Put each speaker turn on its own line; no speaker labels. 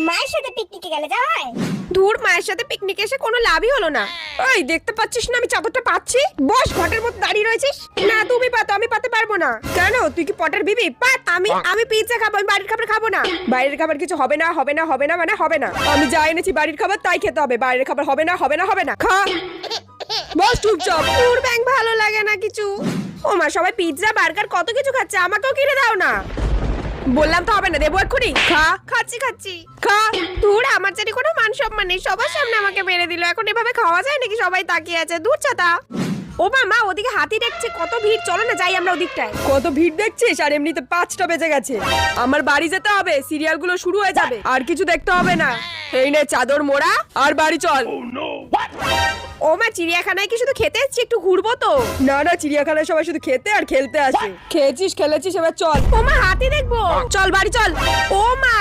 মায়ের সাথে পিকনিকে গেলে যা হয়।
দূর, মায়ের সাথে পিকনিকে এসে কোনো লাভই হলো না। ওই দেখতে পাচ্ছিস না আমি চাদরটা পাচ্ছি? বস, ঘটের মতো দাঁড়িয়ে রয়েছিস। না তুমি পাতো, আমি পাতে পারবো না। কেন, তুই কি পটের বিবি? পাত। আমি পিৎজা খাবো, আমি বাড়ির খাবার খাবো না। বাইরের খাবার কিছু হবে না, হবে না, হবে না, মানে হবে না। আমি যা এনেছি বাড়ির খাবার তাই খেতে হবে। বাইরের খাবার হবে না, হবে না, হবে না। খা। বস চুপচাপ। তোর ব্যাং ভালো লাগে না কিছু। ও মা, সবাই পিৎজা বার্গার কত কিছু খাচ্ছে, আমাকেও কিনে দাও না। বললাম তো হবে না, দেবো এক্ষুনি। খা। খাচ্ছি খা। দূর, আমার জানি কোনো মান সম্মান নেই, সবার সামনে আমাকে মেরে দিল। এখন এভাবে খাওয়া যায় নাকি? সবাই তাকিয়ে আছে। দূর ছাতা। ও মা, ওদিকে হাতি দেখছে, কত ভিড়। চলো না যাই আমরা ওদিকটায়। কত ভিড় দেখছিস? আর এমনিতে 5টা বেজে গেছে। আমার বাড়ি যেতে হবে, সিরিয়াল গুলো শুরু হয়ে যাবে। আর কিছু দেখতে হবে না। এই নে চাদর মোড়া, আর বাড়ি চল। ও মা, চিড়িয়াখানায় কি শুধু খেতে এসেছি? একটু ঘুরবো তো। না, চিড়িয়াখানায় সবাই শুধু খেতে আর খেলতে আসে। খেয়েছিস, খেলেছিস, এবার চল। ও মা, হাতি দেখবো। চল বাড়ি চল। ও মা।